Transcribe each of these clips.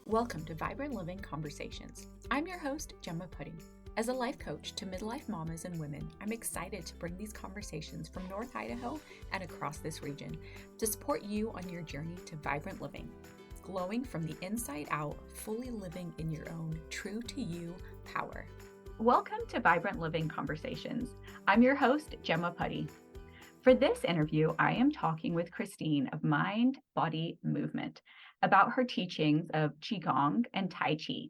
Welcome to Vibrant Living Conversations. I'm your host, Gemma Pudding. As a life coach to midlife mamas and women, I'm excited to bring these conversations from North Idaho and across this region to support you on your journey to vibrant living, glowing from the inside out, fully living in your own true to you power. Welcome to Vibrant Living Conversations. I'm your host, Gemma Pudding. For this interview, I am talking with Christine of Mind, Body, Movement about her teachings of Qigong and Tai Chi.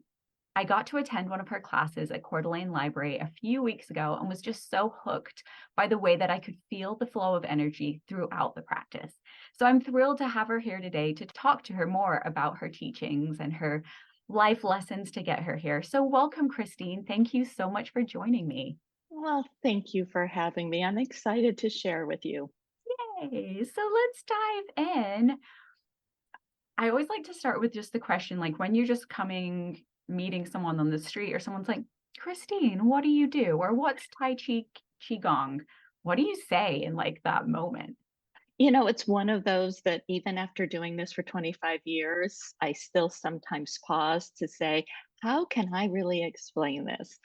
I got to attend one of her classes at Coeur d'Alene Library a few weeks ago and was just so hooked by the way that I could feel the flow of energy throughout the practice. So I'm thrilled to have her here today to talk to her more about her teachings and her life lessons to get her here. So welcome, Christine. Thank you so much for joining me. Well, thank you for having me. I'm excited to share with you. Yay. So let's dive in. I always like to start with just the question, like when you're just meeting someone on the street or someone's like, Christine, what do you do? Or what's Tai Chi Qigong? What do you say in like that moment? It's one of those that even after doing this for 25 years, I still sometimes pause to say, how can I really explain this?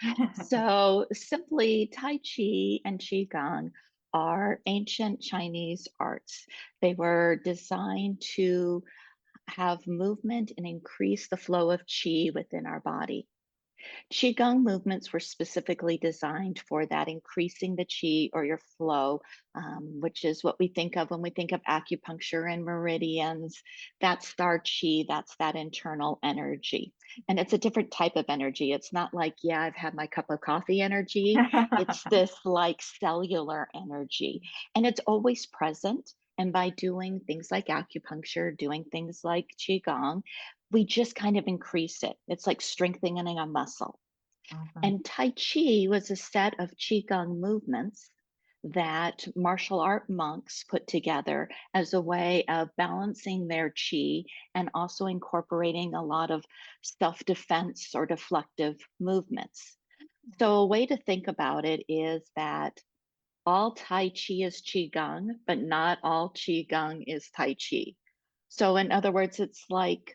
So, simply, Tai Chi and Qigong are ancient Chinese arts. They were designed to have movement and increase the flow of qi within our body. Qigong movements were specifically designed for that, increasing the qi or your flow, which is what we think of when we think of acupuncture and meridians. That's our qi, that's that internal energy. And it's a different type of energy. It's not like, yeah, I've had my cup of coffee energy. It's this like cellular energy, and it's always present. And by doing things like acupuncture, doing things like Qigong, we just kind of increase it. It's like strengthening a muscle. Awesome. And Tai Chi was a set of Qigong movements that martial art monks put together as a way of balancing their Qi and also incorporating a lot of self defense or deflective movements. So, a way to think about it is that all Tai Chi is Qigong, but not all Qigong is Tai Chi. So, in other words, it's like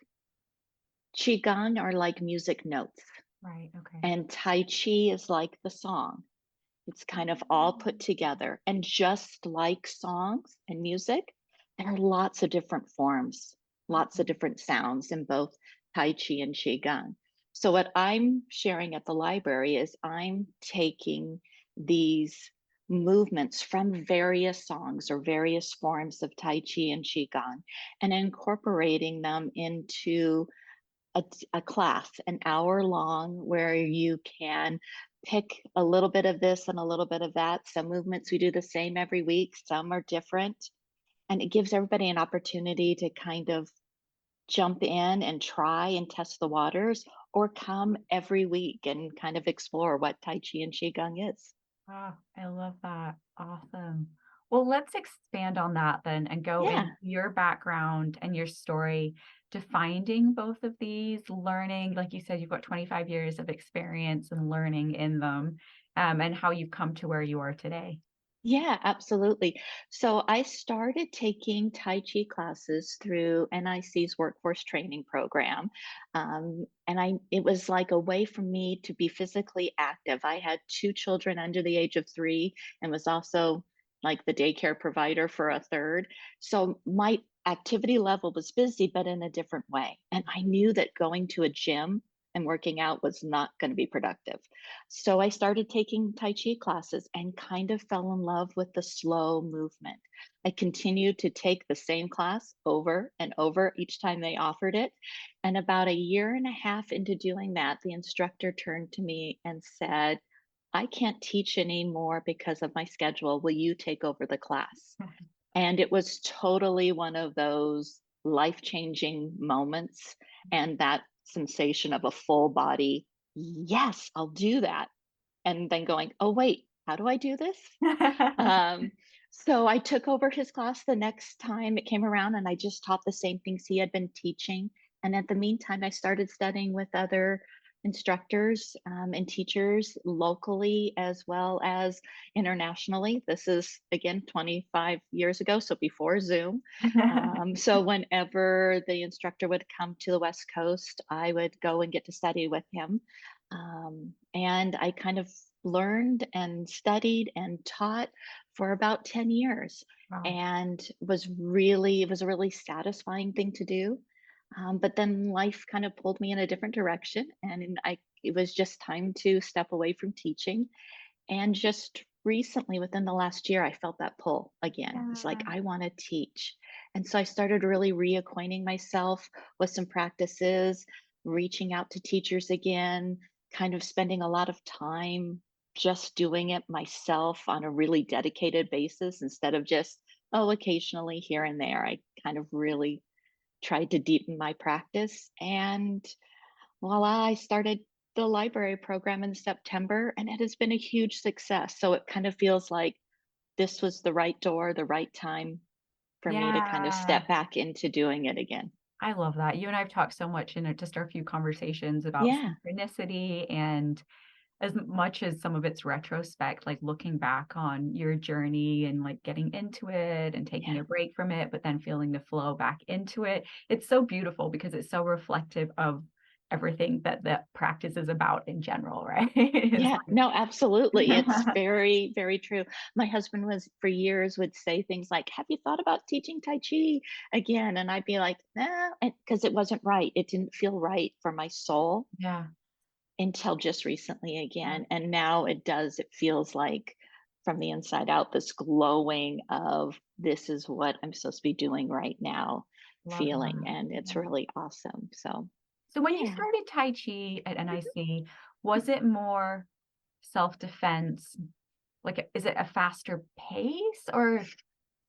Qigong are like music notes, Right. Okay. and Tai Chi is like the song. It's kind of all put together. And just like songs and music, there are lots of different forms, lots of different sounds in both Tai Chi and Qigong. So, what I'm sharing at the library is I'm taking these movements from various songs or various forms of Tai Chi and Qigong and incorporating them into a class, an hour long, where you can pick a little bit of this and a little bit of that. Some movements we do the same every week, some are different. And it gives everybody an opportunity to kind of jump in and try and test the waters, or come every week and kind of explore what Tai Chi and Qigong is. Ah, I love that. Awesome. Well, let's expand on that then and go into Yeah. your background and your story to finding both of these, learning, like you said, you've got 25 years of experience and learning in them, and how you've come to where you are today. Yeah, absolutely. So I started taking Tai Chi classes through NIC's workforce training program. And it was like a way for me to be physically active. I had two children under the age of 3 and was also like the daycare provider for a third. So my activity level was busy, but in a different way. And I knew that going to a gym and working out was not going to be productive. So I started taking Tai Chi classes and kind of fell in love with the slow movement. I continued to take the same class over and over each time they offered it. And about a year and a half into doing that, the instructor turned to me and said, I can't teach anymore because of my schedule. Will you take over the class? And it was totally one of those life changing moments, and that sensation of a full body, yes, I'll do that. And then going, oh, wait, how do I do this? Um, so I took over his class the next time it came around, and I just taught the same things he had been teaching. And at the meantime, I started studying with other instructors and teachers locally as well as internationally. This is again 25 years ago, so before Zoom. So whenever the instructor would come to the West Coast, I would go and get to study with him. And I kind of learned and studied and taught for about 10 years, Wow. and it was a really satisfying thing to do. But then life kind of pulled me in a different direction, and it was just time to step away from teaching. And just recently, within the last year, I felt that pull again. It's like, Yeah. I want to teach. And so I started really reacquainting myself with some practices, reaching out to teachers again, kind of spending a lot of time just doing it myself on a really dedicated basis instead of just, oh, occasionally here and there. I kind of really tried to deepen my practice. And voila, I started the library program in September, and it has been a huge success. So it kind of feels like this was the right door, the right time for me to kind of Yeah. step back into doing it again. I love that. You and I have talked so much in just our few conversations about Yeah, synchronicity, and as much as some of it's retrospect, like looking back on your journey and like getting into it and taking yeah, a break from it, but then feeling the flow back into it. It's so beautiful because it's so reflective of everything that the practice is about in general, right? It's yeah. No, absolutely. It's like, very, very true. My husband was for years would say things like, "Have you thought about teaching Tai Chi again?" And I'd be like, "Nah," because it wasn't right. It didn't feel right for my soul. yeah, Until just recently yeah, again, and now it does, it feels like from the inside out, this glowing of, "This is what I'm supposed to be doing right now," love feeling, that. and it's Yeah. really awesome, so, So when you yeah. started Tai Chi at Mhm. NIC, was it more self-defense? Like, is it a faster pace, or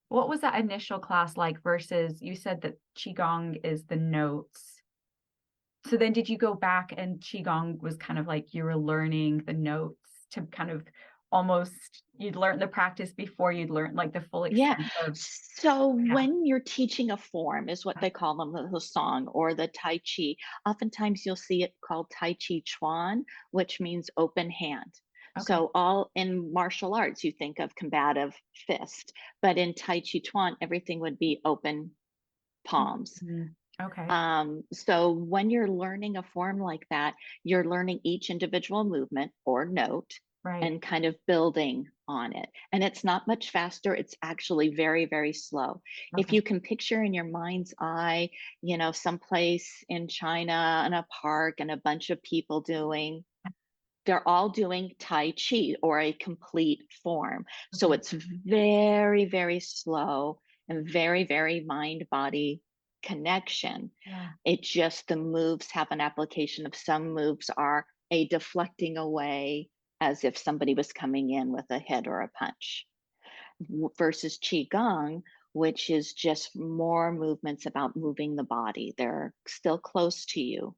what was that initial class like versus you said that Qigong is the notes. So then did you go back and Qigong was kind of like you were learning the notes to kind of almost you'd learn the practice before you'd learn like the full Yeah. extent of So yeah. when you're teaching a form is what they call them, the song or the Tai Chi. Oftentimes you'll see it called Tai Chi Chuan, which means open hand. Okay. So all in martial arts, you think of combative fist, but in Tai Chi Chuan, everything would be open palms. Mhm. Okay. So when you're learning a form like that, you're learning each individual movement or note Right. and kind of building on it. And it's not much faster. It's actually very, very slow. If Okay. you can picture in your mind's eye, someplace in China in a park and a bunch of people they're all doing Tai Chi or a complete form. So Okay. it's very, very slow and very, very mind body connection. Yeah. It just, the moves have an application of, some moves are a deflecting away as if somebody was coming in with a hit or a punch versus Qigong, which is just more movements about moving the body. They're still close to you,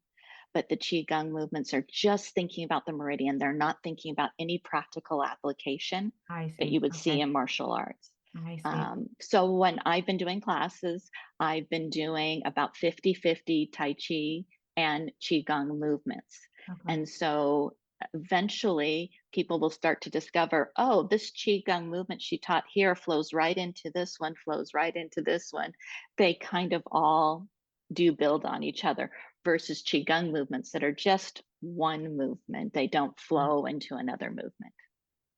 but the qigong movements are just thinking about the meridian. They're not thinking about any practical application I that see. you would see Okay. in martial arts. I see. So when I've been doing classes, I've been doing about 50-50 Tai Chi and Qigong movements. Okay. And so eventually people will start to discover, oh, this Qigong movement she taught here flows right into this one, flows right into this one. They kind of all do build on each other versus Qigong movements that are just one movement. They don't Yeah. flow into another movement.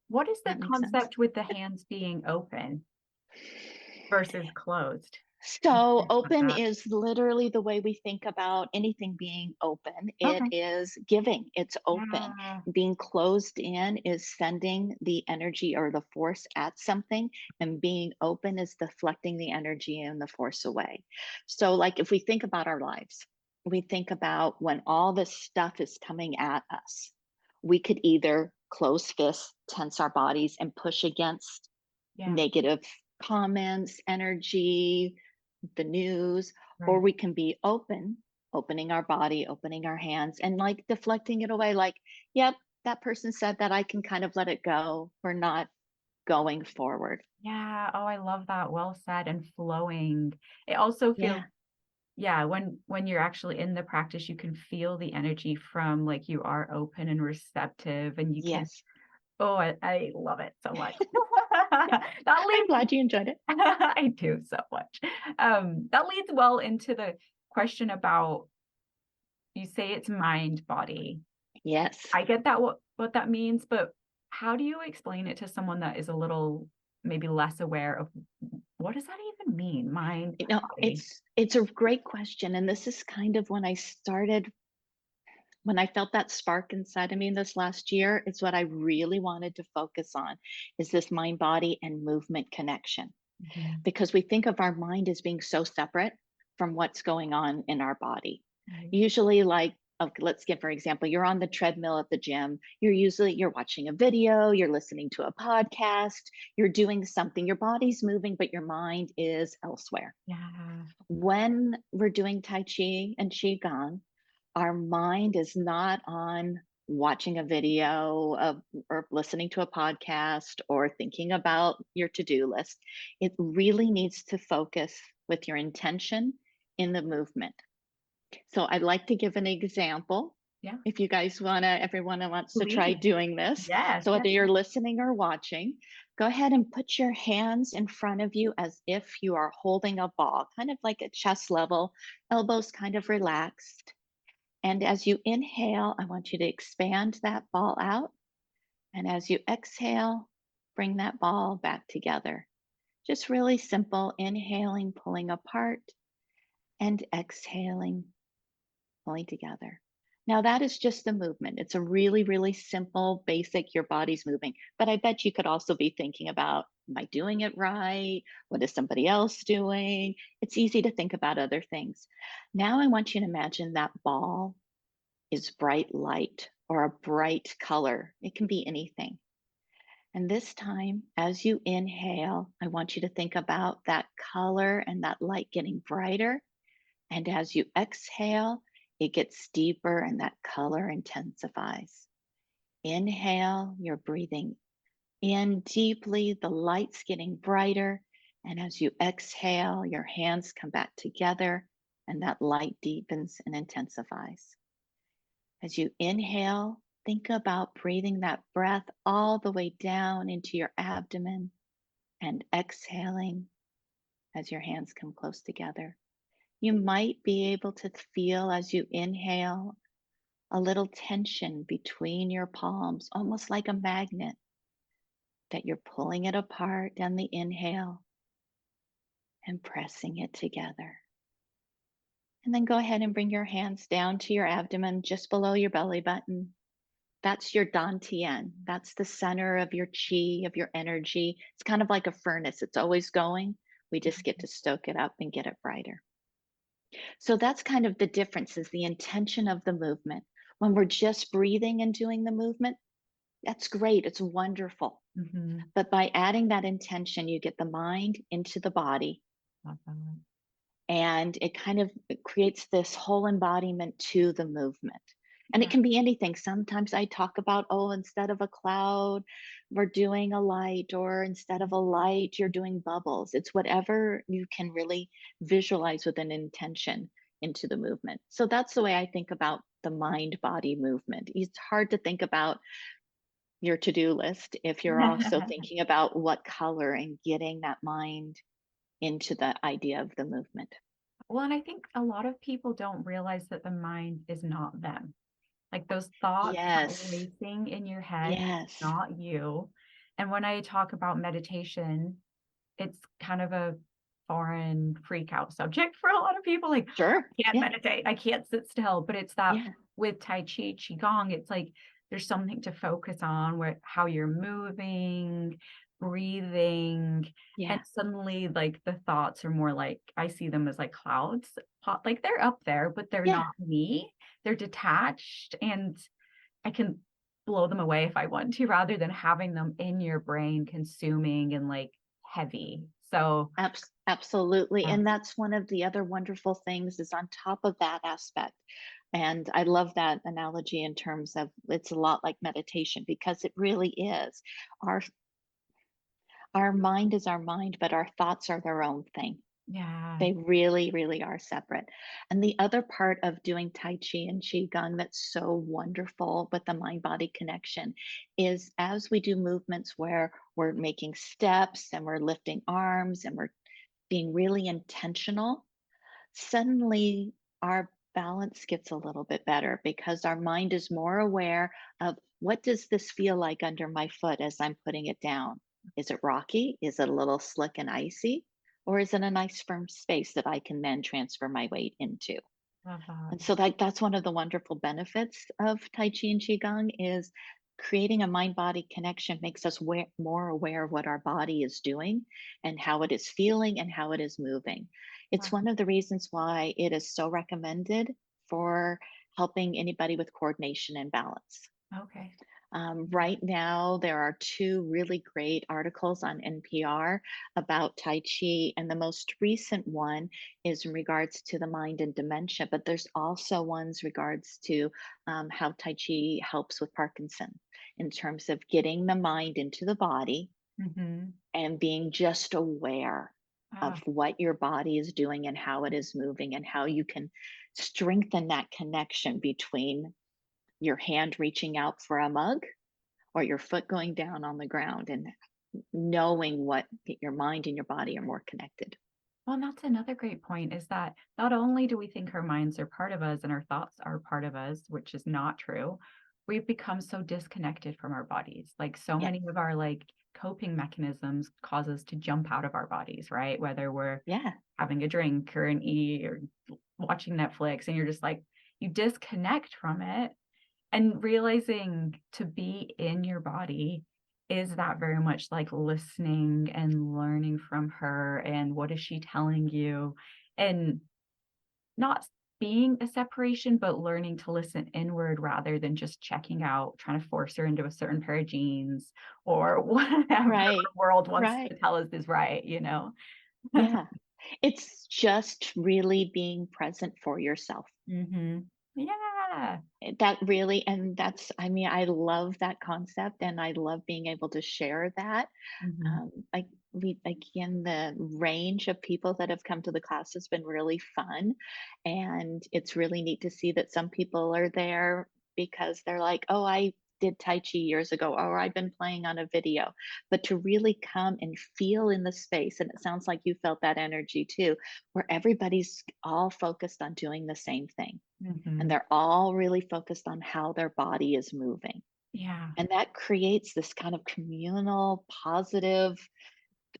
What is the That makes sense. concept with the hands being open versus closed? I'm So curious about open that. is literally the way we think about anything being open. It Okay. is giving, it's open. Yeah. Being closed in is sending the energy or the force at something, and being open is deflecting the energy and the force away. So, like if we think about our lives, we think about when all this stuff is coming at us, we could either close fists, tense our bodies, and push against Yeah. negative comments, energy, the news, or Right. we can be open, opening our body, opening our hands, and like deflecting it away, like, yep, that person said that, I can kind of let it go. We're not going forward. Yeah. Oh, I love that. Well said and flowing. It also feels Yeah. Yeah, when you're actually in the practice, you can feel the energy from like you are open and receptive and you can Yes. oh, I love it so much. Yeah. That I'm leads glad you enjoyed it. I do so much. That leads well into the question about you say it's mind body. Yes. I get that what that means, but how do you explain it to someone that is a little maybe less aware of what does that even mean? Mind You know, body. it's a great question, and this is kind of when I felt that spark inside of me this last year, it's what I really wanted to focus on is this mind body and movement connection. Mhm. Because we think of our mind as being so separate from what's going on in our body. Right. Usually, like, okay, let's give for example, you're on the treadmill at the gym. You're watching a video, you're listening to a podcast, you're doing something. Your body's moving, but your mind is elsewhere. Yeah. When we're doing Tai Chi and Qigong, our mind is not on watching a video of, or listening to a podcast or thinking about your to-do list. It really needs to focus with your intention in the movement. So I'd like to give an example. Yeah. If you guys want to, everyone who wants to try Please. doing this. Yes, So yes, whether you're yes. listening or watching, go ahead and put your hands in front of you as if you are holding a ball, kind of like at chest level, elbows kind of relaxed. And as you inhale, I want you to expand that ball out. And as you exhale, bring that ball back together. Just really simple inhaling, pulling apart, and exhaling, pulling together. Now, that is just the movement. It's a really, really simple, basic, your body's moving. But I bet you could also be thinking about, am I doing it right? What is somebody else doing? It's easy to think about other things. Now, I want you to imagine that ball is bright light or a bright color. It can be anything. And this time, as you inhale, I want you to think about that color and that light getting brighter. And as you exhale, it gets deeper and that color intensifies. Inhale, you're breathing in deeply, the light's getting brighter. And as you exhale, your hands come back together and that light deepens and intensifies. As you inhale, think about breathing that breath all the way down into your abdomen and exhaling as your hands come close together. You might be able to feel as you inhale a little tension between your palms, almost like a magnet, that you're pulling it apart on the inhale and pressing it together. And then go ahead and bring your hands down to your abdomen, just below your belly button. That's your dantian. That's the center of your chi, of your energy. It's kind of like a furnace. It's always going. We just get to stoke it up and get it brighter. So that's kind of the difference is the intention of the movement. When we're just breathing and doing the movement, that's great. It's wonderful. Mhm. But by adding that intention, you get the mind into the body Love that. and it creates this whole embodiment to the movement. And it Yeah. can be anything. Sometimes I talk about, oh, instead of a cloud, we're doing a light, or instead of a light, you're doing bubbles. It's whatever you can really visualize with an intention into the movement. So that's the way I think about the mind body movement. It's hard to think about your to do list if you're also thinking about what color and getting that mind into the idea of the movement. Well, and I think a lot of people don't realize that the mind is not them. Like those thoughts that are Yes. racing in your head, Yes. not you. And when I talk about meditation, it's kind of a foreign freak out subject for a lot of people. Like, Sure. I can't Yeah. meditate, I can't sit still. But it's that Yeah. with Tai Chi, Qigong, it's like there's something to focus on where how you're moving, breathing, and Yeah. suddenly like the thoughts are more like I see them as like clouds. Like they're up there, but they're Yeah. not me. They're detached and I can blow them away if I want to, rather than having them in your brain consuming and like heavy. So, Absolutely. yeah. And that's one of the other wonderful things is on top of that aspect. And I love that analogy in terms of it's a lot like meditation because it really is. Our our mind is our mind, but our thoughts are their own thing. Yeah. They really, really are separate. And the other part of doing Tai Chi and Qigong that's so wonderful with the mind body connection is as we do movements where we're making steps and we're lifting arms and we're being really intentional, suddenly our balance gets a little bit better because our mind is more aware of what does this feel like under my foot as I'm putting it down? Is it rocky? Is it a little slick and icy? Or is it a nice firm space that I can then transfer my weight into? Love that. And so that's one of the wonderful benefits of Tai Chi and Qigong is creating a mind body connection makes us more aware of what our body is doing and how it is feeling and how it is moving. It's Wow. one of the reasons why it is so recommended for helping anybody with coordination and balance. Okay. Right now, there are two really great articles on NPR about Tai Chi, and the most recent one is in regards to the mind and dementia. But there's also ones regards to how Tai Chi helps with Parkinson in terms of getting the mind into the body Mm-hmm. and being just aware of Ah, what your body is doing and how it is moving and how you can strengthen that connection between your hand reaching out for a mug or your foot going down on the ground and knowing what your mind and your body are more connected. well, and that's another great point is that not only do we think our minds are part of us and our thoughts are part of us, which is not true, we've become so disconnected from our bodies. Like so Yes. many of our like coping mechanisms cause us to jump out of our bodies, right? Whether we're Yeah. having a drink or an E or watching Netflix, and you're just like, you disconnect from it. And realizing to be in your body is that very much like listening and learning from her and what is she telling you? And not being a separation, but learning to listen inward rather than just checking out, trying to force her into a certain pair of jeans or whatever Right. the world wants Right. to tell us is right, you know? Yeah. It's just really being present for yourself. Mhm. Yeah. That really, and that's, I mean, I love that concept and I love being able to share that. Mhm. Like we again, the range of people that have come to the class has been really fun, and it's really neat to see that some people are there because they're like, "Oh, I did Tai Chi years ago," or "I've been playing on a video." But to really come and feel in the space, and it sounds like you felt that energy too, where everybody's all focused on doing the same thing, and Mhm. they're all really focused on how their body is moving. Yeah. And that creates this kind of communal, positive,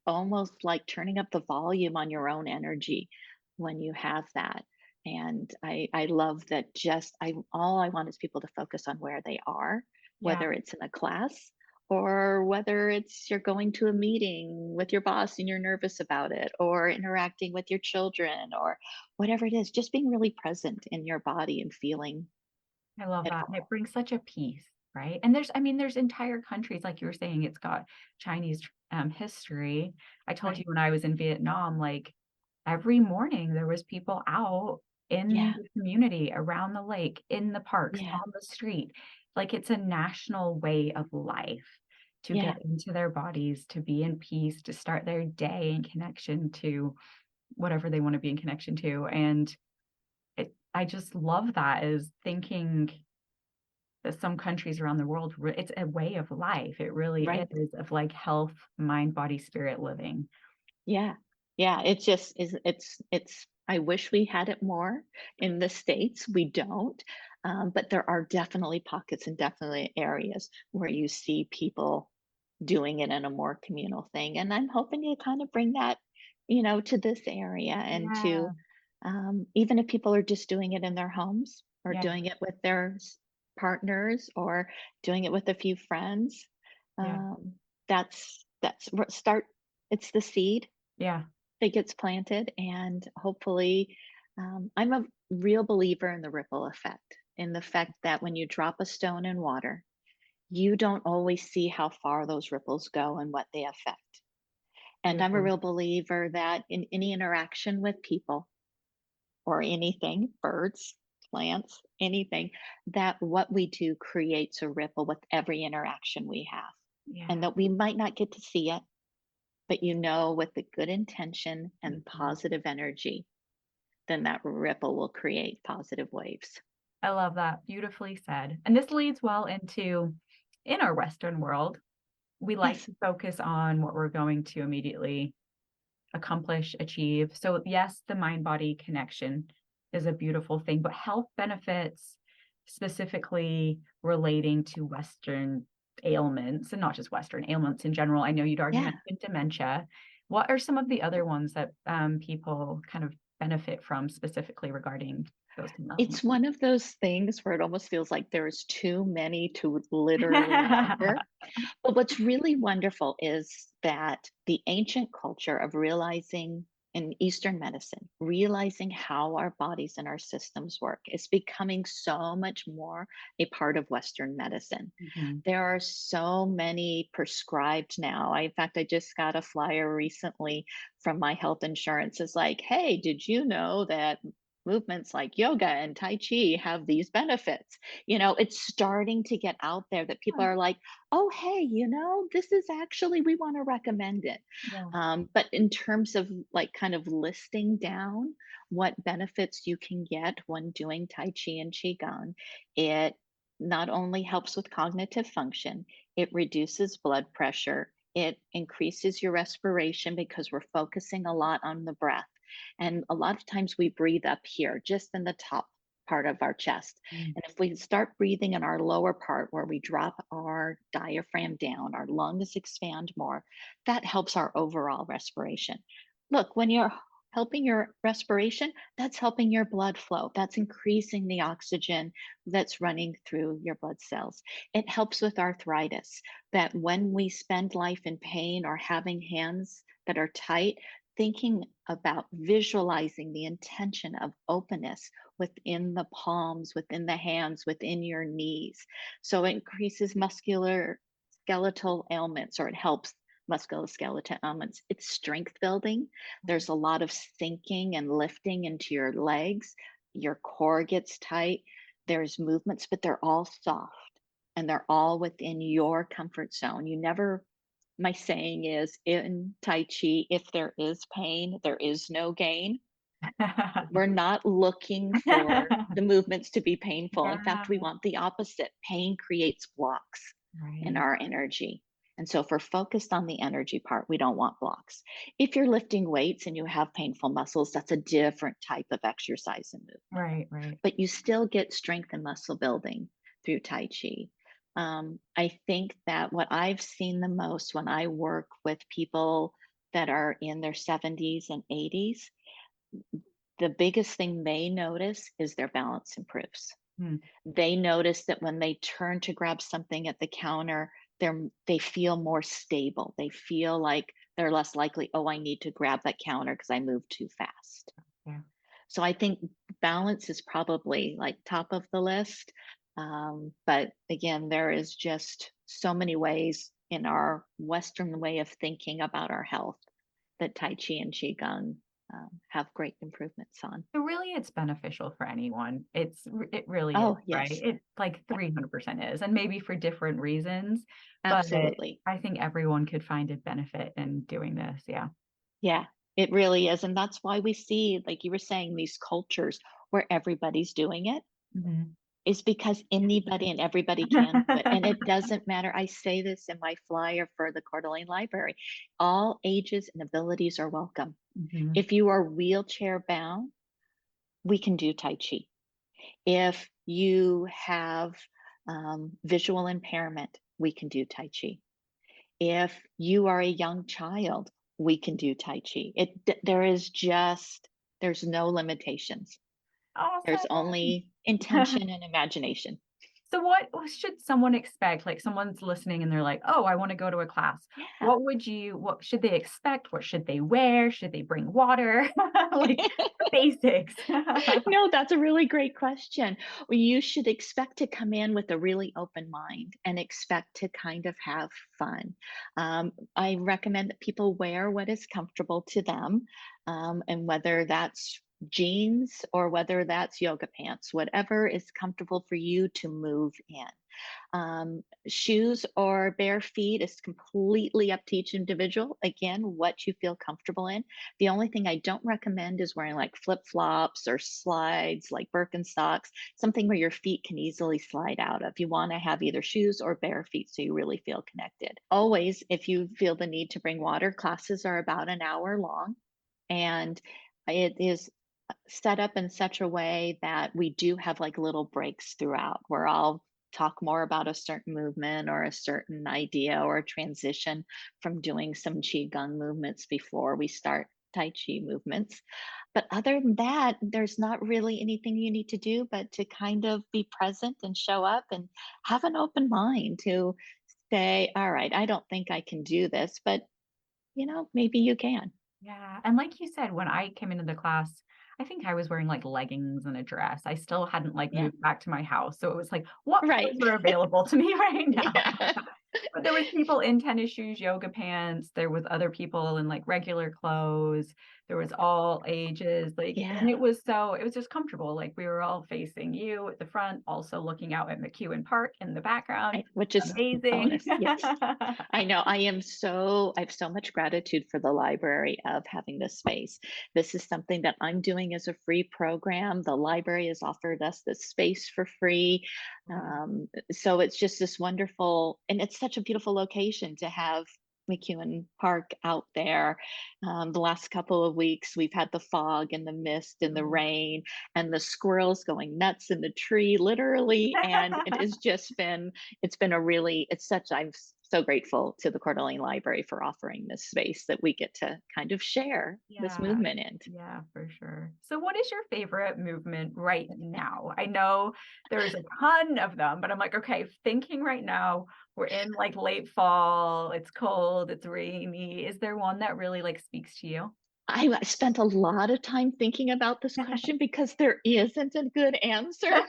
almost like turning up the volume on your own energy when you have that. And I love that just I all I want is people to focus on where they are, Yeah. whether it's in a class or whether it's you're going to a meeting with your boss and you're nervous about it, or interacting with your children, or whatever it is, just being really present in your body and feeling I love it that, and it all. brings such a peace, right? And there's I mean, there's entire countries, like you were saying, it's got Chinese, history. I told you Right. when I was in Vietnam, like, every morning there was people out in Yeah. the community, around the lake, in the parks, Yeah. on the street. Like, it's a national way of life to Yeah. get into their bodies, to be in peace, to start their day in connection to whatever they wanna be in connection to, and I just love that is thinking that some countries around the world, it's a way of life. It really Right. is of like health, mind, body, spirit living. Yeah. Yeah, it just is it's I wish we had it more in the States, we don't, but there are definitely pockets and definitely areas where you see people doing it in a more communal thing, and I'm hoping to kind of bring that, to this area and Yeah, to, even if people are just doing it in their homes or yeah, doing it with their partners or doing it with a few friends, yeah, that's start. It's the seed yeah, that gets planted, and hopefully, I'm a real believer in the ripple effect, in the fact that when you drop a stone in water, you don't always see how far those ripples go and what they affect. And I'm a beautiful. real believer that in any interaction with people or anything, birds, plants, anything, that what we do creates a ripple with every interaction we have. And Yeah, that we might not get to see it, but with the good intention and Mhm. positive energy, then that ripple will create positive waves. I love that. Beautifully said. And this leads well into in our Western world, we like Yes. to focus on what we're going to immediately accomplish, achieve. So, yes, the mind body connection is a beautiful thing, but health benefits specifically relating to Western ailments and not just Western ailments in general. I know you'd already Yeah. mentioned dementia. What are some of the other ones that people kind of benefit from specifically regarding those kind of It's one of those things where it almost feels like there's too many to literally number. But what's really wonderful is that the ancient culture of realizing in Eastern medicine, realizing how our bodies and our systems work is becoming so much more a part of Western medicine. Mhm. There are so many prescribed now. In fact, I just got a flyer recently from my health insurance. It's like, hey, did you know that movements like yoga and Tai Chi have these benefits? It's starting to get out there that people Oh, are like, oh, hey, this is actually, we want to recommend it. yeah. But in terms of like kind of listing down what benefits you can get when doing Tai Chi and Qigong, it not only helps with cognitive function, it reduces blood pressure, it increases your respiration because we're focusing a lot on the breath. And a lot of times we breathe up here, just in the top part of our chest. Mm. And if we start breathing in our lower part where we drop our diaphragm down, our lungs expand more, that helps our overall respiration. Look, when you're helping your respiration, that's helping your blood flow. That's increasing the oxygen that's running through your blood cells. It helps with arthritis, that when we spend life in pain or having hands that are tight, thinking about visualizing the intention of openness within the palms, within the hands, within your knees. So it increases muscular skeletal ailments, or it helps musculoskeletal ailments. It's strength building. There's a lot of sinking and lifting into your legs. Your core gets tight. There's movements, but they're all soft and they're all within your comfort zone. You never My saying is in Tai Chi, if there is pain, there is no gain. We're not looking for the movements to be painful. In fact, we Yeah, want the opposite. Pain creates blocks in right. our energy. And so, if we're focused on the energy part, we don't want blocks. If you're lifting weights and you have painful muscles, that's a different type of exercise and movement. Right, right. But you still get strength and muscle building through Tai Chi. I think that what I've seen the most when I work with people that are in their 70s and 80s, the biggest thing they notice is their balance improves. Mm. They notice that when they turn to grab something at the counter, they feel more stable. They feel like they're less likely, oh, I need to grab that counter because I moved too fast. Yeah. So I think balance is probably like top of the list. But again, there is just so many ways in our Western way of thinking about our health that Tai Chi and Qigong have great improvements on. So really it's beneficial for anyone. It really is, Oh, right? yes, It like 300% is, and maybe for different reasons, but absolutely. I think everyone could find a benefit in doing this. Yeah. Yeah, it really is. And that's why we see, like you were saying, these cultures where everybody's doing it. Mhm. Is because anybody and everybody can do it, and it doesn't matter. I say this in my flyer for the Coeur d'Alene Library. All ages and abilities are welcome. Mhm. If you are wheelchair bound, we can do Tai Chi. If you have visual impairment, we can do Tai Chi. If you are a young child, we can do Tai Chi. There's no limitations. There's Awesome. only intention and imagination. So what should someone expect? Like someone's listening and they're like, "Oh, I want to go to a class." Yeah. What should they expect? What should they wear? Should they bring water? Like the basics. No, that's a really great question. Well, you should expect to come in with a really open mind and expect to kind of have fun. I recommend that people wear what is comfortable to them, and whether that's jeans or whether that's yoga pants, whatever is comfortable for you to move in. Shoes or bare feet is completely up to each individual. Again, what you feel comfortable in. The only thing I don't recommend is wearing like flip flops or slides like Birkenstocks, something where your feet can easily slide out of. You want to have either shoes or bare feet so you really feel connected. Always, if you feel the need to bring water, classes are about an hour long. And it is set up in such a way that we do have like little breaks throughout where I'll talk more about a certain movement or a certain idea or a transition from doing some qigong movements before we start tai chi movements. But other than that, there's not really anything you need to do but to kind of be present and show up and have an open mind to say, all right, I don't think I can do this, but maybe you can. Yeah, and like you said, when I came into the class, I think I was wearing, like, leggings and a dress. I still hadn't, like, Yeah. moved back to my house, so it was like, what Right. clothes are available to me right now? Yeah. But there was people in tennis shoes, yoga pants, there was other people in, like, regular clothes, there was all ages, like and Yeah. it was just comfortable, like, we were all facing you at the front, also looking out at McEwen Park in the background. Right, which is Amazing. bonus. Yes. I know. I have so much gratitude for the library of having this space. This is something that I'm doing as a free program. The library has offered us this space for free. So it's just this wonderful, and it's such a beautiful location to have McEwen Park out there. The last couple of weeks, we've had the fog and the mist and the Mm. rain and the squirrels going nuts in the tree, literally. And it has just been it's been a really it's such I'm so grateful to the Coeur d'Alene Library for offering this space that we get to kind of share this Yeah. movement in. Yeah, for sure. So what is your favorite movement right now? I know there's a ton of them, but I'm like, okay, thinking right now, we're in like late fall, it's cold, it's rainy. Is there one that really like speaks to you? I spent a lot of time thinking about this question because there isn't a good answer.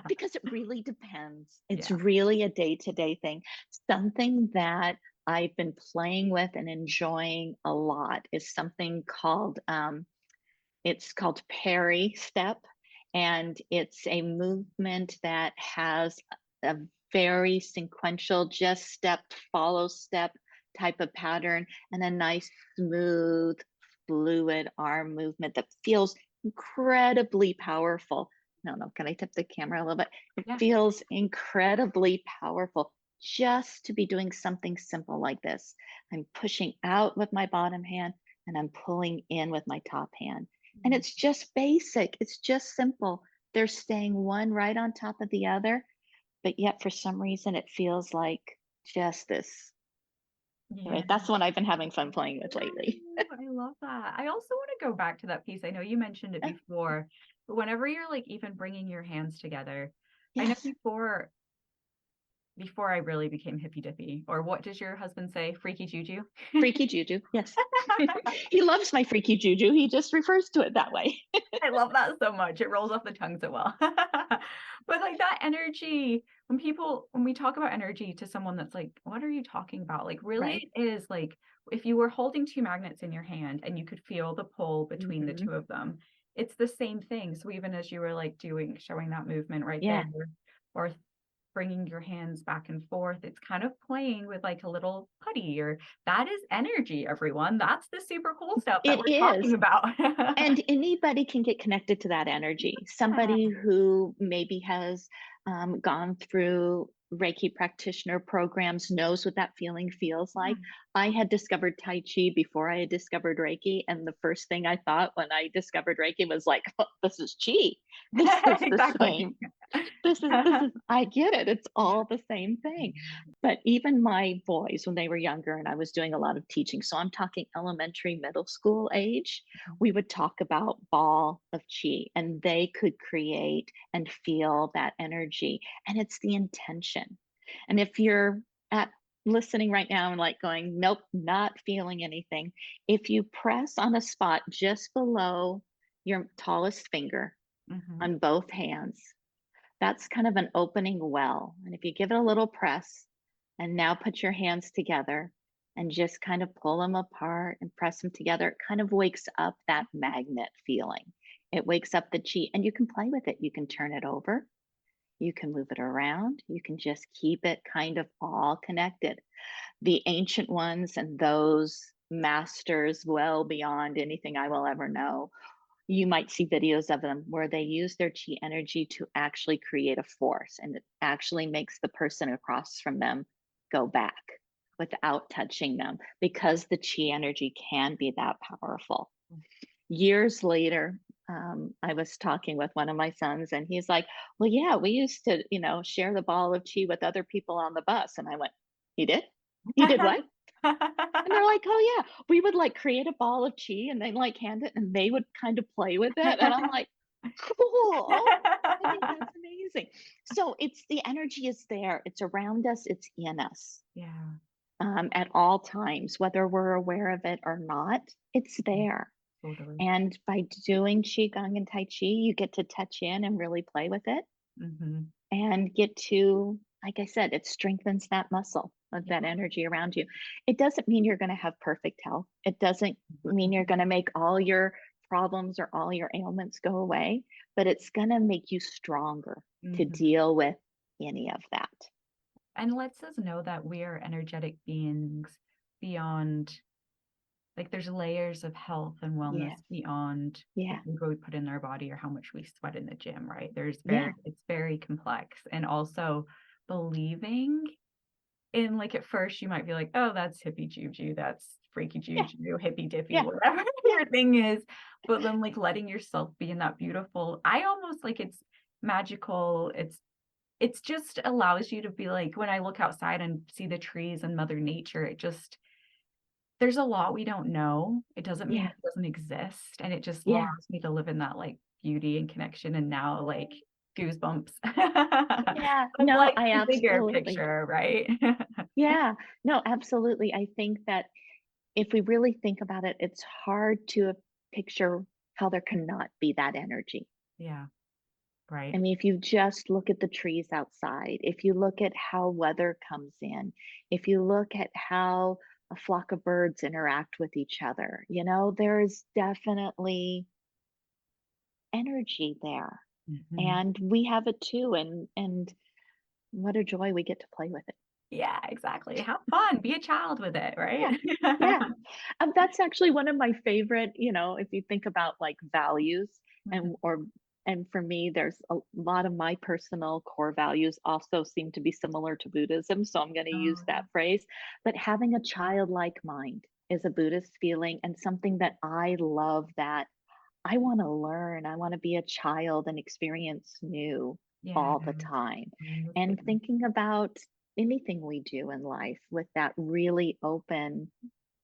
Because it really depends. It's Yeah. really a day-to-day thing. Something that I've been playing with and enjoying a lot is something called it's called Perry Step, and it's a movement that has a very sequential, just step, follow step type of pattern, and a nice, smooth, fluid arm movement that feels incredibly powerful. No, no, can I tip the camera a little bit? It Yeah. feels incredibly powerful just to be doing something simple like this. I'm pushing out with my bottom hand and I'm pulling in with my top hand, and Mm. it's just basic, it's just simple. They're staying one right on top of the other, but yet for some reason it feels like just this. Yeah. Right? That's the one I've been having fun playing with lately. Ooh, I love that. I also want to go back to that piece. I know you mentioned it Uh, before, but whenever you're like even bringing your hands together, I know yes. before I really became hippy dippy, or what does your husband say? Freaky juju. Freaky juju. Yes. He loves my freaky juju. He just refers to it that way. I love that so much. It rolls off the tongue so well. But like that energy, when we talk about energy to someone that's like, what are you talking about? Like, Right. really, it is like if you were holding two magnets in your hand and you could feel the pull between the Hmm. two of them, it's the same thing. So even as you were like showing that movement right there, Yeah. or bringing your hands back and forth, it's kind of playing with like a little putty, or that is energy, everyone. That's the super cool stuff that It we're talking is. about. And anybody can get connected to that energy. Somebody who maybe has gone through Reiki practitioner programs knows what that feeling feels like. I had discovered Tai Chi before I had discovered Reiki. And the first thing I thought when I discovered Reiki was like, oh, this is Chi. This is the Exactly. same. This is, I get it. It's all the same thing. But even my boys, when they were younger and I was doing a lot of teaching, so I'm talking elementary, middle school age, we would talk about ball of chi and they could create and feel that energy, and it's the intention. And if you're at listening right now and like going, nope, not feeling anything, if you press on a spot just below your tallest finger Mhm. on both hands, that's kind of an opening well. And if you give it a little press and now put your hands together and just kind of pull them apart and press them together, it kind of wakes up that magnet feeling. It wakes up the chi, and you can play with it. You can turn it over. You can move it around. You can just keep it kind of all connected. The ancient ones and those masters well beyond anything I will ever know, you might see videos of them where they use their chi energy to actually create a force, and it actually makes the person across from them go back without touching them, because the chi energy can be that powerful. Years later, I was talking with one of my sons, and he's like, "Well, yeah, we used to, share the ball of chi with other people on the bus." And I went, "You did? You did what?" And they're like, "Oh, yeah, we would like create a ball of chi and then like hand it and they would kind of play with it." And I'm like, "Cool. I think that's amazing." So it's the energy is there. It's around us. It's in us, Yeah, at all times, whether we're aware of it or not, it's there. totally. And by doing Qigong and Tai Chi, you get to touch in and really play with it Hmm. and get to, like I said, it strengthens that muscle of Yeah. that energy around you. It doesn't mean you're going to have perfect health. It doesn't mean you're going to make all your problems or all your ailments go away, but it's going to make you stronger to Hmm. deal with any of that. And lets us know that we are energetic beings beyond, like, there's layers of health and wellness Yeah. beyond the Yeah. food we put in our body or how much we sweat in the gym, right? Yeah. It's very complex. And also believing in, like, at first you might be like, oh, that's hippie juju, that's freaky Yeah. juju, hippie dippy, Yeah. whatever Yeah. your thing is. But then, like, letting yourself be in that beautiful, I almost like, it's magical. It's just allows you to be like, when I look outside and see the trees and Mother Nature, it just, there's a lot we don't know. It doesn't mean Yeah. it doesn't exist, and it just allows Yeah. me to live in that, like, beauty and connection, and now, like, goosebumps Yeah. of, No, like, I the bigger absolutely. picture, right? Yeah. No, absolutely. I think that if we really think about it, it's hard to picture how there cannot be that energy. Yeah, I right. mean, if you just look at the trees outside, if you look at how weather comes in, if you look at how a flock of birds interact with each other, there is definitely energy there. Mhm. And we have it too. And what a joy we get to play with it. Yeah, exactly. Have fun, be a child with it, Yeah. right? Yeah. That's actually one of my favorite, if you think about like values Mhm. and for me, there's a lot of my personal core values also seem to be similar to Buddhism. So I'm going to use Oh, that phrase. But having a childlike mind is a Buddhist feeling and something that I love, that I want to learn. I want to be a child and experience new yeah. all the time. And Wonderful. thinking about anything we do in life with that really open,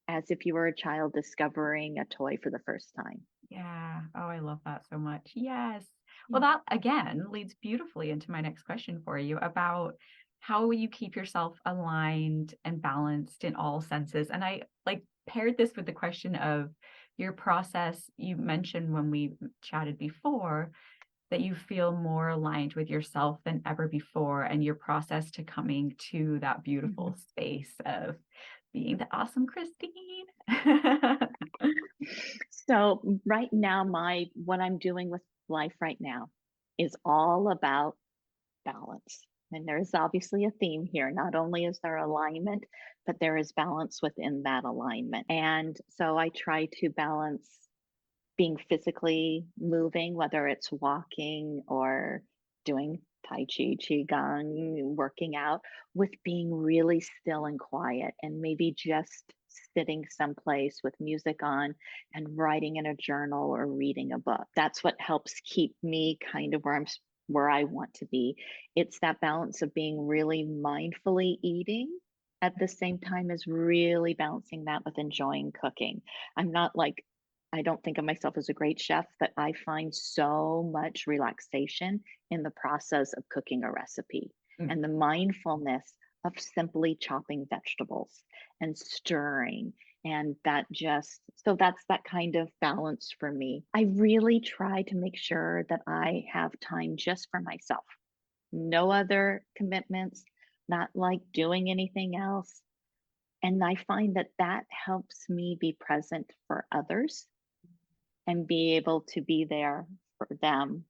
as if you were a child discovering a toy for the first time. Yeah. Oh, I love that so much. Yes. Well, Yeah. that again leads beautifully into my next question for you about how you keep yourself aligned and balanced in all senses. And I, like, paired this with the question of your process. You mentioned when we chatted before that you feel more aligned with yourself than ever before, and your process to coming to that beautiful Mhm. space of being the awesome Christine. So right now, my what I'm doing with life right now is all about balance. And there's obviously a theme here. Not only is there alignment, but there is balance within that alignment. And so I try to balance being physically moving, whether it's walking or doing Tai Chi, Qigong, working out, with being really still and quiet and maybe just sitting someplace with music on and writing in a journal or reading a book. That's what helps keep me kind of where I want to be. It's that balance of being really mindfully eating at the same time as really balancing that with enjoying cooking. I'm not like I don't think of myself as a great chef, but I find so much relaxation in the process of cooking a recipe and the mindfulness of simply chopping vegetables and stirring. And that's that kind of balance for me. I really try to make sure that I have time just for myself, no other commitments, not like doing anything else. And I find that that helps me be present for others and be able to be there for them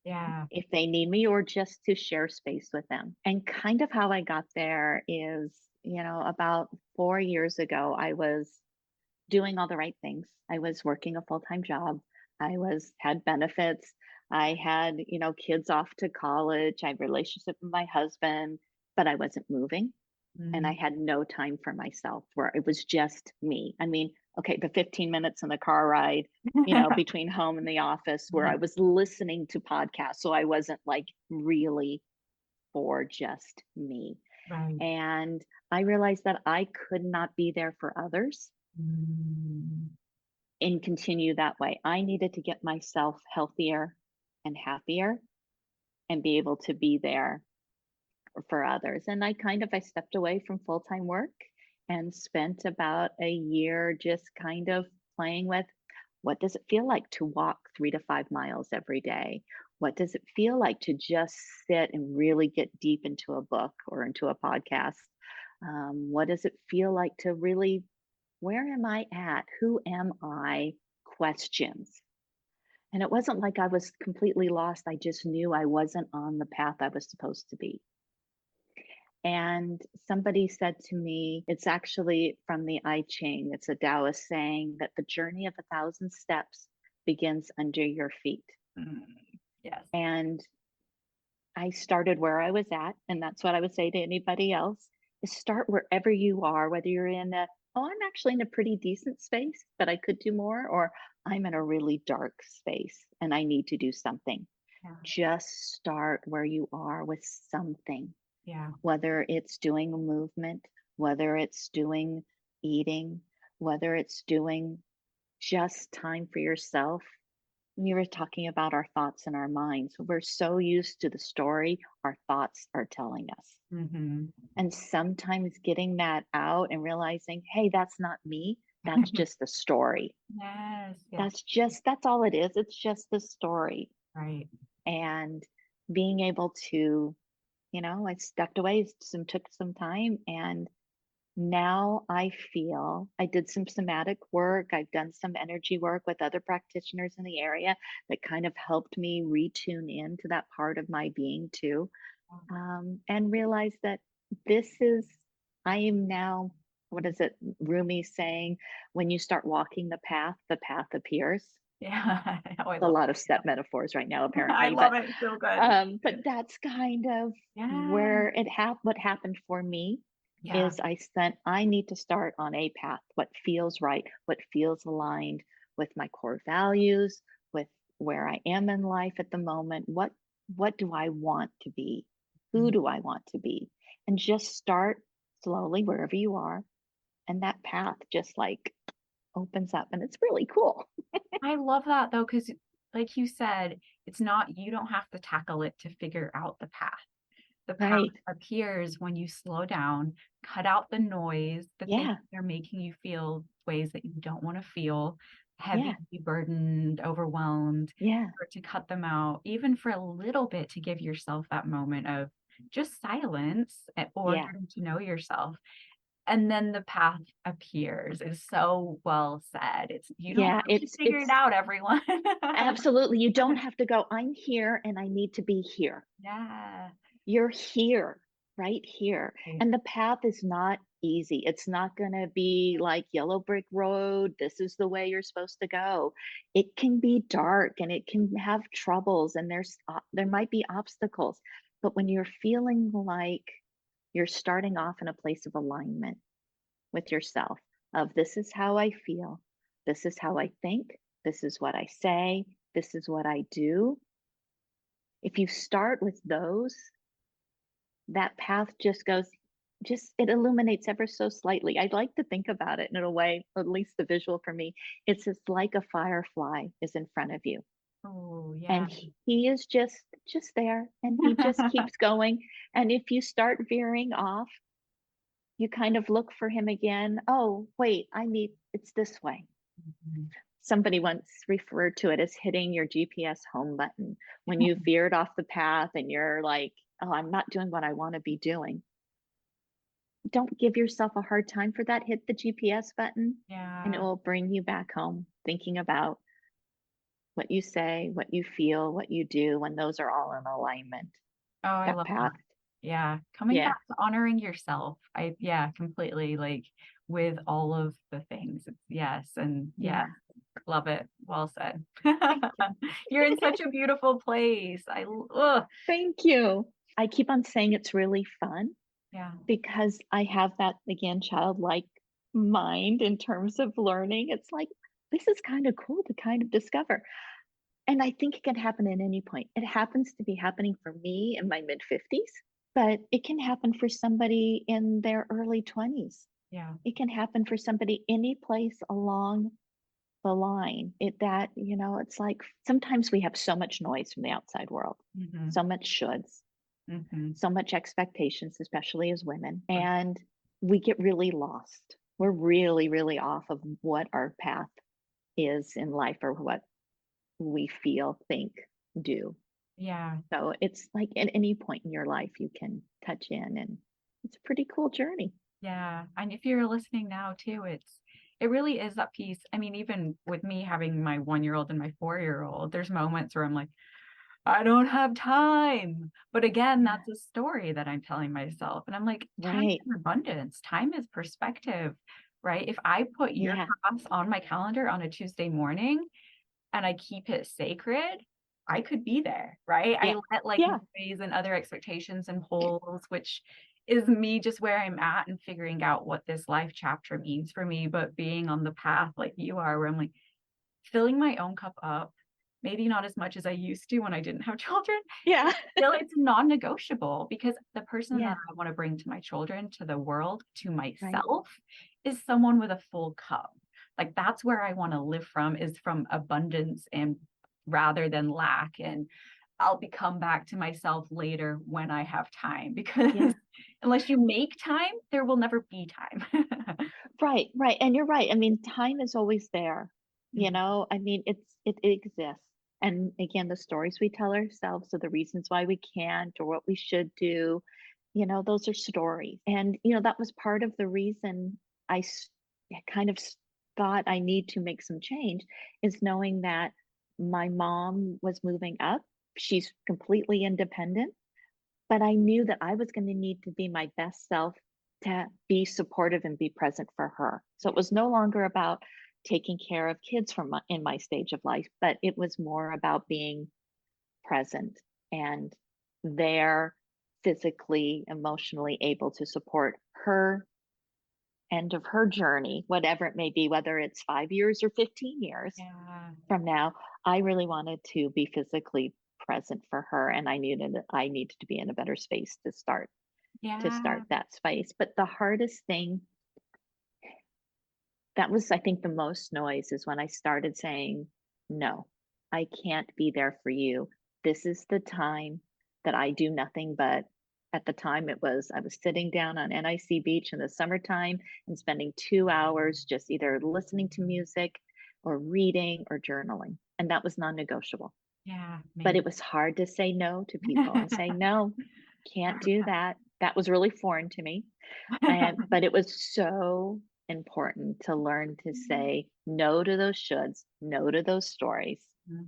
Yeah. if they need me, or just to share space with them. And kind of how I got there is, about 4 years ago, I was doing all the right things. I was working a full-time job. Had benefits. I had, kids off to college. I had a relationship with my husband, but I wasn't moving. And I Mm. had no time for myself where it was just me. I mean, okay, the 15 minutes in the car ride, between home and the office where I Mhm. was listening to podcasts. So I wasn't like really for just me. Right. And I realized that I could not be there for others Mm. and continue that way. I needed to get myself healthier and happier and be able to be there for others. And I stepped away from full-time work and spent about a year just kind of playing with, what does it feel like to walk 3 to 5 miles every day? What does it feel like to just sit and really get deep into a book or into a podcast? What does it feel like to really, where am I at? Who am I? Questions. And it wasn't like I was completely lost. I just knew I wasn't on the path I was supposed to be. And somebody said to me, it's actually from the I Ching, it's a Taoist saying that the journey of 1,000 steps begins under your feet. Mm. Yes. And I started where I was at. And that's what I would say to anybody else, is start wherever you are, whether you're I'm actually in a pretty decent space, but I could do more, or I'm in a really dark space and I need to do something. Yeah. Just start where you are with something, Yeah. whether it's doing a movement, whether it's doing eating, whether it's doing just time for yourself. You were talking about our thoughts and our minds. We're so used to the story our thoughts are telling us. Mm-hmm. And sometimes getting that out and realizing, hey, that's not me. That's just the story. Yes. Yes. That's all it is. It's just the story. Right. And being able to, I stepped away, took some time, and now I feel I did some somatic work. I've done some energy work with other practitioners in the area that kind of helped me retune into that part of my being too, and realize that I am now, what is it, Rumi saying, when you start walking the path appears. Yeah. Oh, I A love lot of step metaphors right now, it. I apparently, love it. So good. but that's kind of Yeah. where what happened for me Yeah. is I need to start on a path, what feels right, what feels aligned with my core values, with where I am in life at the moment. What do I want to be? Who Mm. do I want to be? And just start slowly wherever you are. And that path just like opens up and it's really cool. I love that though, because like you said, it's not, you don't have to tackle it to figure out the path. The path Right. appears when you slow down, cut out the noise, the things Yeah. that are making you feel ways that you don't want to feel, Yeah. heavy, burdened, overwhelmed, Yeah. or to cut them out, even for a little bit, to give yourself that moment of just silence or Yeah. getting to know yourself. And then the path appears is so well said. It's, you don't Yeah. have to figure it It's out, everyone. absolutely. You don't have to go, I'm here and I need to be here. Yeah. You're here, right here. Right. And the path is not easy. It's not going to be like yellow brick road. This is the way you're supposed to go. It can be dark and it can have troubles and there might be obstacles. But when you're feeling like you're starting off in a place of alignment with yourself, of this is how I feel, this is how I think, this is what I say, this is what I do. If you start with those, that path it illuminates ever so slightly. I'd like to think about it in a way, at least the visual for me. It's just like a firefly is in front of you. Oh, yeah. And he is just there and he just keeps going. And if you start veering off, you kind of look for him again. Oh, wait, it's this way. Mhm. Somebody once referred to it as hitting your GPS home button when you veered off the path and you're like, oh, I'm not doing what I want to be doing. Don't give yourself a hard time for that. Hit the GPS button and it Yeah. will bring you back home thinking about what you say, what you feel, what you do, when those are all in alignment, Oh, I that love path. that. Yeah. Coming Yeah. back to honoring yourself. Yeah, completely like with all of the things. Yes. And yeah, Yeah. love it. Well said. Thank you. You're in such a beautiful place. Ugh. Thank you. I keep on saying it's really fun Yeah. because I have that, again, childlike mind in terms of learning. It's like, this is kind of cool to kind of discover. And I think it can happen at any point. It happens to be happening for me in my mid 50s, but it can happen for somebody in their early 20s. Yeah. It can happen for somebody any place along the line. It's like sometimes we have so much noise from the outside world, Hmm. so much shoulds, Hmm. so much expectations, especially as women, and we get really lost. We're really, really off of what our path is in life or what we feel, think, do. Yeah. So it's like at any point in your life, you can touch in, and it's a pretty cool journey. Yeah. And if you're listening now too, it really is that piece. I mean, even with me having my 1-year-old and my 4-year-old, there's moments where I'm like, I don't have time. But again, Yeah. that's a story that I'm telling myself. And I'm like, time Right. is abundance, time is perspective, right? If I put your Yeah. class on my calendar on a Tuesday morning and I keep it sacred, I could be there, right? I Yeah. let like Yeah. noise and other expectations and holes, which is me just where I'm at and figuring out what this life chapter means for me, but being on the path like you are, where I'm like filling my own cup up, maybe not as much as I used to when I didn't have children, Yeah. but still it's non-negotiable because the person that Yeah. I want to bring to my children, to the world, to Right. myself is someone with a full cup. Like that's where I want to live from, is from abundance and rather than lack. And I'll come back to myself later when I have time because Yeah. unless you make time, there will never be time. Right. Right. And you're right. I mean, time is always there. Mhm. I mean, it exists. And again, the stories we tell ourselves are the reasons why we can't or what we should do. Those are stories. And, that was part of the reason I s- yeah, kind of thought I need to make some change is knowing that my mom was moving up. She's completely independent, but I knew that I was going to need to be my best self to be supportive and be present for her. So it was no longer about taking care of kids in my stage of life, but it was more about being present and there, physically, emotionally able to support her end of her journey, whatever it may be, whether it's 5 years or 15 years Yeah. from now. I really wanted to be physically present for her, and I needed to be in a better space to Yeah. start that space. But the hardest thing, that was, I think, the most noise, is when I started saying, no, I can't be there for you. This is the time that I do nothing but. At the time, I was sitting down on NIC Beach in the summertime and spending 2 hours just either listening to music or reading or journaling. And that was non negotiable. Yeah. But Amazing. it was hard to say no to people and say, no, can't do that. That was really foreign to me. But it was so important to learn to say no to those shoulds, no to those stories, and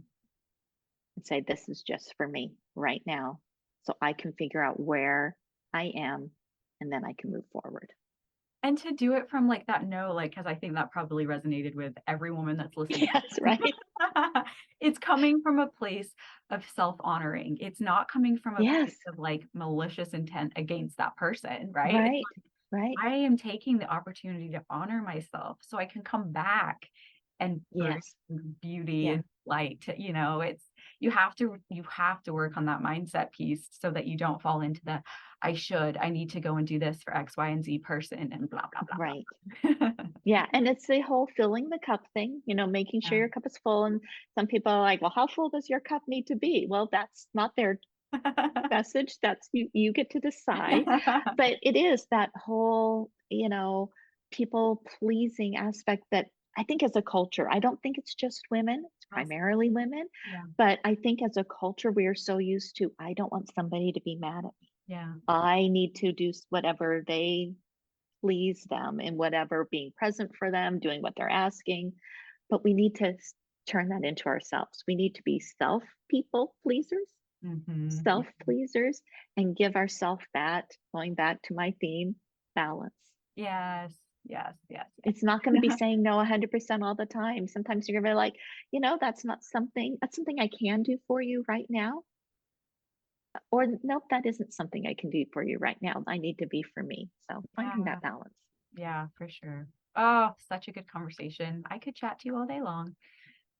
say, this is just for me right now. So I can figure out where I am and then I can move forward. And to do it from like that no, like, because I think that probably resonated with every woman that's listening. Yes, right. It's coming from a place of self-honoring. It's not coming from a Yes, place of like malicious intent against that person, right? It's right, right. I am taking the opportunity to honor myself so I can come back and bring Yes, beauty yeah, and light to, it's you have to work on that mindset piece so that you don't fall into the I need to go and do this for X, Y, and Z person and blah blah right. blah blah. Yeah, and it's the whole filling the cup thing, making sure Yeah. your cup is full. And some people are like, well, how full does your cup need to be? Well, that's not their message. That's you get to decide. But it is that whole, people pleasing aspect that I think as a culture, I don't think it's just women, it's Awesome. primarily women, Yeah. but I think as a culture, we are so used to, I don't want somebody to be mad at me. Yeah. I need to do whatever they please them, and whatever, being present for them, doing what they're asking. But we need to turn that into ourselves. We need to be self people pleasers, Mm-hmm. self pleasers, and give ourselves that, going back to my theme, balance. Yes, yes, yes, It's not going to be yes. saying no 100% all the time. Sometimes you're going to be like, that's something I can do for you right now. Or nope, that isn't something I can do for you right now. I need to be for me. So finding Yeah, that balance. yeah, for sure. Oh, such a good conversation. I could chat to you all day long.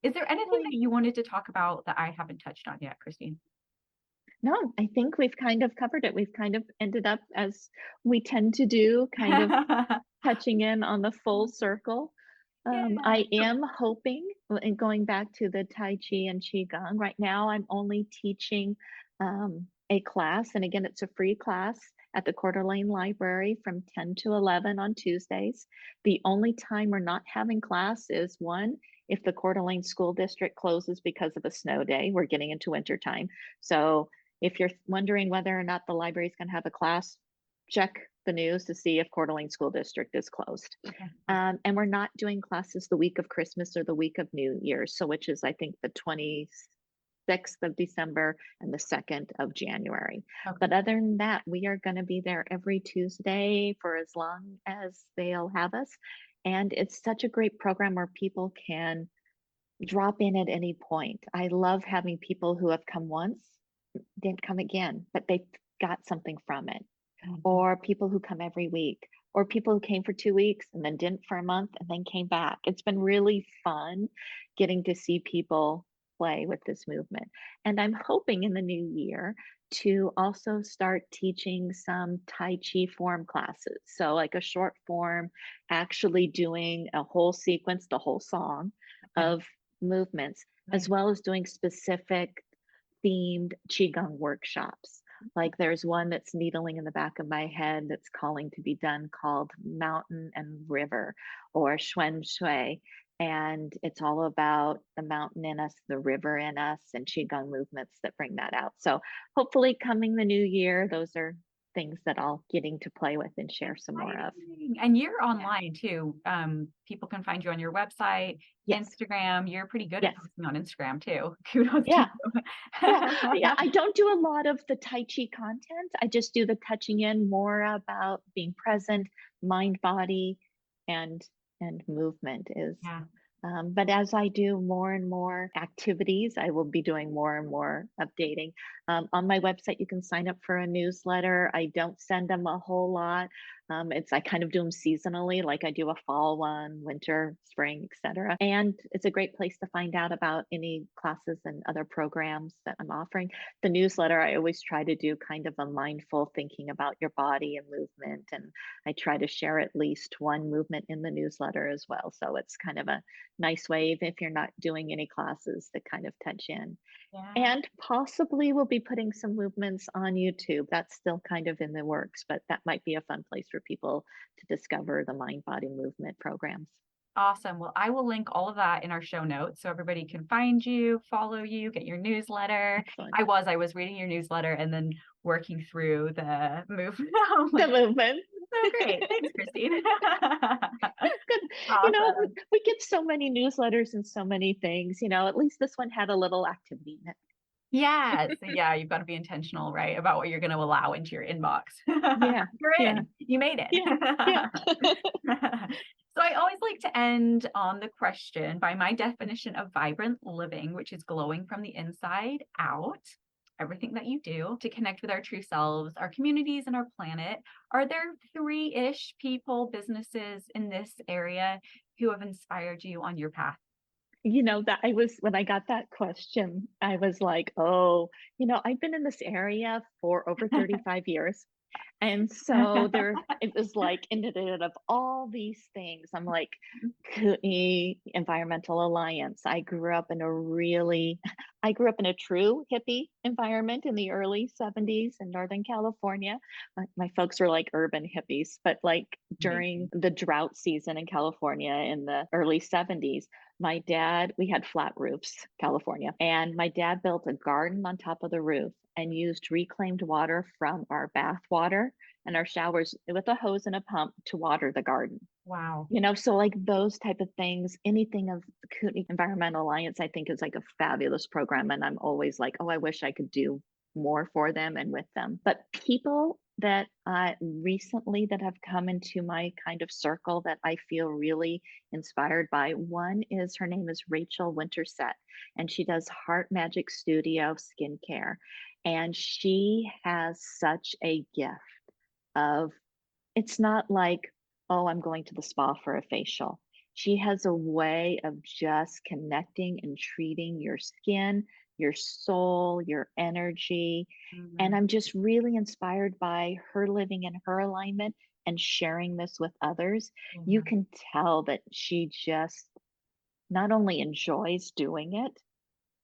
Is there anything that you wanted to talk about that I haven't touched on yet, Christine? No, I think we've kind of covered it. We've kind of ended up, as we tend to do, kind of touching in on the full circle. Yeah. I am hoping, and going back to the Tai Chi and Qigong, right now I'm only teaching a class. And again, it's a free class at the Coeur d'Alene Library from 10 to 11 on Tuesdays. The only time we're not having class is one, if the Coeur d'Alene School District closes because of a snow day. We're getting into winter time. So if you're wondering whether or not the library is going to have a class, check the news to see if Coeur d'Alene School District is closed. Okay. And we're not doing classes the week of Christmas or the week of New Year's, so which is I think the 26th of December and the 2nd of January. Okay. But other than that, we are going to be there every Tuesday for as long as they'll have us. And it's such a great program where people can drop in at any point. I love having people who have come once, didn't come again, but they got something from it, Mhm. or people who come every week, or people who came for 2 weeks and then didn't for a month and then came back. It's been really fun getting to see people play with this movement. And I'm hoping in the new year to also start teaching some Tai Chi form classes. So, like a short form, actually doing a whole sequence, the whole song Okay. of movements, as Nice. well as doing specific themed Qigong workshops. Like there's one that's needling in the back of my head that's calling to be done called Mountain and River, or Shui Shui. And it's all about the mountain in us, the river in us, and Qigong movements that bring that out. So hopefully coming the new year, those are things that I'll getting to play with and share some more of. Exciting. And you're Yeah. online too. People can find you on your website, Yes. Instagram. You're pretty good at Yes. posting on Instagram too. Kudos to Yeah. you. Yeah, yeah, I don't do a lot of the Tai Chi content. I just do the touching in, more about being present, mind, body, and movement is. Yeah. But as I do more and more activities, I will be doing more and more updating. On my website, you can sign up for a newsletter. I don't send them a whole lot. It's I kind of do them seasonally, like I do a fall one, winter, spring, etc. And it's a great place to find out about any classes and other programs that I'm offering. The newsletter, I always try to do kind of a mindful thinking about your body and movement, and I try to share at least one movement in the newsletter as well. So it's kind of a nice way, even if you're not doing any classes, to kind of touch in. Yeah. And possibly we'll be putting some movements on YouTube. That's still kind of in the works, but that might be a fun place for people to discover the mind body movement programs. Awesome. Well, I will link all of that in our show notes so everybody can find you, follow you, get your newsletter. Excellent. I was reading your newsletter and then working through the movement. I'm The like, movement. so great. Thanks, Christine. Good. Awesome. We get so many newsletters and so many things, at least this one had a little activity in it. Yes. Yeah, you've got to be intentional, right, about what you're going to allow into your inbox. Yeah. You're Yeah. in. You made it. Yeah. Yeah. So I always like to end on the question by my definition of vibrant living, which is glowing from the inside out. Everything that you do to connect with our true selves, our communities, and our planet. Are there three-ish people, businesses in this area who have inspired you on your path? That I was when I got that question, I was like, oh, I've been in this area for over 35 years. And so it was like ended of all these things. I'm like, Kootenai Environmental Alliance. I grew up in a true hippie environment in the early 70s in Northern California. My folks were like urban hippies, but like during Amazing. the drought season in California in the early 70s, we had flat roofs, California, and my dad built a garden on top of the roof and used reclaimed water from our bath water and our showers with a hose and a pump to water the garden. Wow. So like those type of things, anything of the Kootenai Environmental Alliance, I think is like a fabulous program. And I'm always like, oh, I wish I could do more for them and with them. But people that recently that have come into my kind of circle that I feel really inspired by, one is her name is Rachel Winterset, and she does Heart Magic Studio skincare. And she has such a gift of, it's not like, oh, I'm going to the spa for a facial. She has a way of just connecting and treating your skin, your soul, your energy. And Mhm. I'm just really inspired by her living in her alignment and sharing this with others. You Yeah. can tell that she just not only enjoys doing it,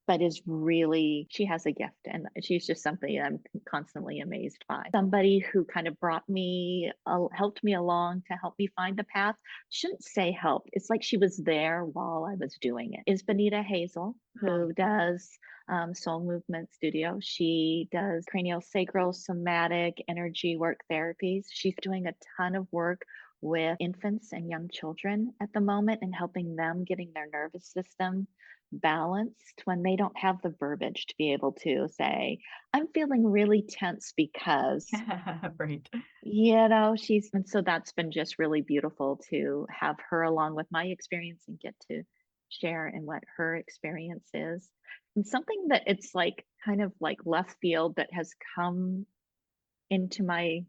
but is really, she has a gift, and she's just something I'm constantly amazed by. Somebody who kind of brought me, helped me along to help me find the path. Shouldn't say helped. It's like she was there while I was doing it. Is Benita Hazel, Oh, who does Soul Movement Studio. She does craniosacral somatic energy work therapies. She's doing a ton of work with infants and young children at the moment and helping them getting their nervous system balanced when they don't have the verbiage to be able to say, I'm feeling really tense because, right. she's, and so that's been just really beautiful to have her along with my experience and get to share in what her experience is. And something that it's like kind of like left field that has come into my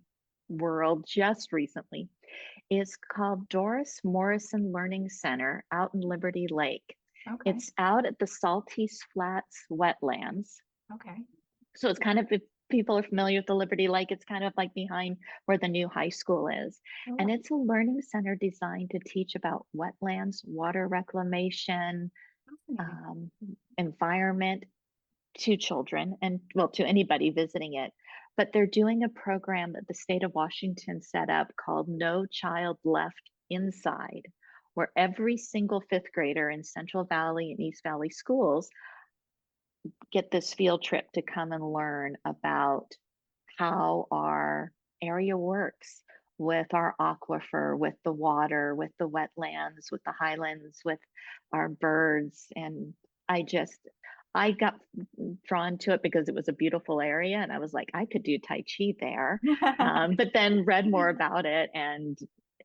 world just recently is called Doris Morrison Learning Center out in Liberty Lake. Okay. It's out at the Saltese Flats wetlands. Okay. So it's kind of, if people are familiar with the Liberty Lake, it's kind of like behind where the new high school is. Oh, And wow. it's a learning center designed to teach about wetlands, water reclamation, Fascinating. um, environment to children and, well, to anybody visiting it. But they're doing a program that the state of Washington set up called No Child Left Inside, where every single fifth grader in Central Valley and East Valley schools get this field trip to come and learn about how our area works with our aquifer, with the water, with the wetlands, with the highlands, with our birds. And I got drawn to it because it was a beautiful area. And I was like, I could do Tai Chi there. But then read more about it, and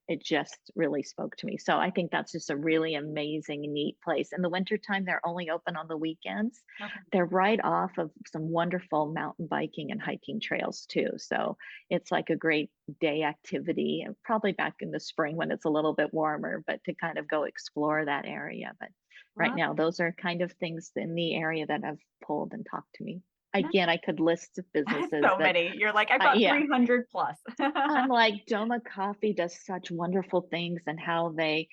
it just really spoke to me. So I think that's just a really amazing, neat place. In the wintertime, they're only open on the weekends. Okay. They're right off of some wonderful mountain biking and hiking trails too. So it's like a great day activity, and probably back in the spring when it's a little bit warmer, but to kind of go explore that area. But right Love now, it. those are kind of things in the area that have pulled and talked to me. Nice. Again, I could list businesses So that, many. You're like, I've got yeah, 300 plus. I'm like, Doma Coffee does such wonderful things, and how they,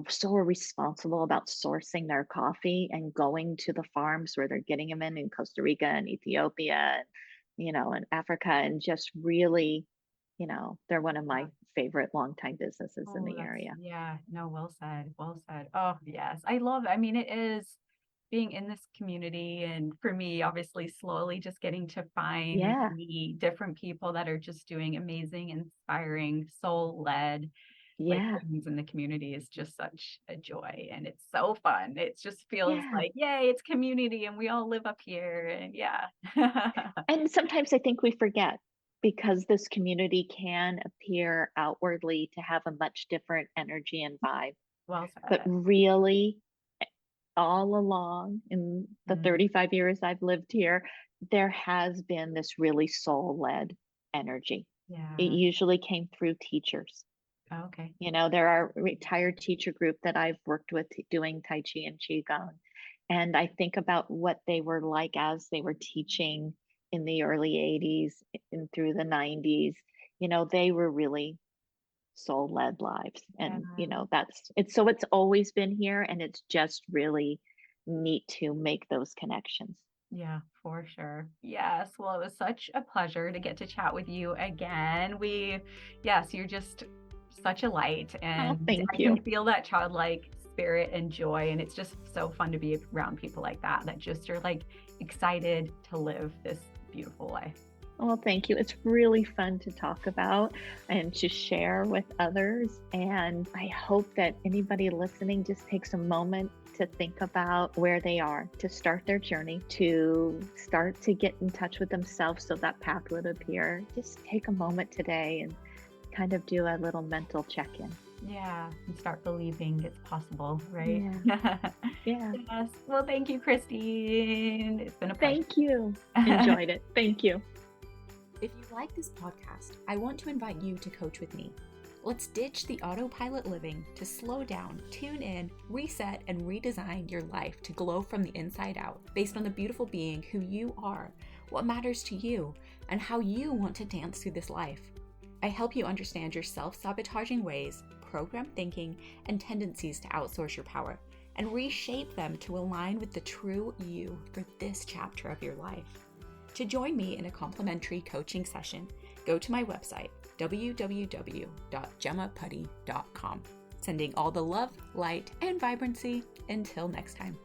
so are responsible about sourcing their coffee and going to the farms where they're getting them in Costa Rica and Ethiopia, and Africa, and just really, they're one of my favorite longtime businesses in Oh, the that's, area. yeah, no, well said. Well said. Oh, yes. I love, I mean, it is being in this community. And for me, obviously, slowly just getting to find and Yeah, meet different people that are just doing amazing, inspiring, soul led like yeah, things in the community is just such a joy. And it's so fun. It just feels yeah. like, yay, it's community and we all live up here. And yeah. And sometimes I think we forget, because this community can appear outwardly to have a much different energy and vibe. Well But said. really, all along in the Mm, 35 years I've lived here, there has been this really soul-led energy. It yeah. usually came through teachers. Okay. There are retired teacher group that I've worked with doing Tai Chi and Qigong. And I think about what they were like as they were teaching in the early 80s and through the 90s. They were really soul-led lives. Yeah. And that's it's, so it's always been here, and it's just really neat to make those connections. Yeah, for sure. Yes. Well, it was such a pleasure to get to chat with you again. Yes, you're just such a light, Oh, and thank I can you. feel that childlike spirit and joy. And it's just so fun to be around people like that, that just are like excited to live this beautiful life. Well, thank you. It's really fun to talk about and to share with others. And I hope that anybody listening just takes a moment to think about where they are, to start their journey, to start to get in touch with themselves so that path would appear. Just take a moment today and kind of do a little mental check-in. Yeah, and start believing it's possible, right? Yeah. Yeah. Yes. Well, thank you, Christine. It's been a pleasure. Thank you. Enjoyed it. Thank you. If you like this podcast, I want to invite you to coach with me. Let's ditch the autopilot living to slow down, tune in, reset, and redesign your life to glow from the inside out based on the beautiful being who you are, what matters to you, and how you want to dance through this life. I help you understand your self-sabotaging ways, program thinking, and tendencies to outsource your power, and reshape them to align with the true you for this chapter of your life. To join me in a complimentary coaching session, go to my website, www.gemmaputty.com. Sending all the love, light, and vibrancy. Until next time.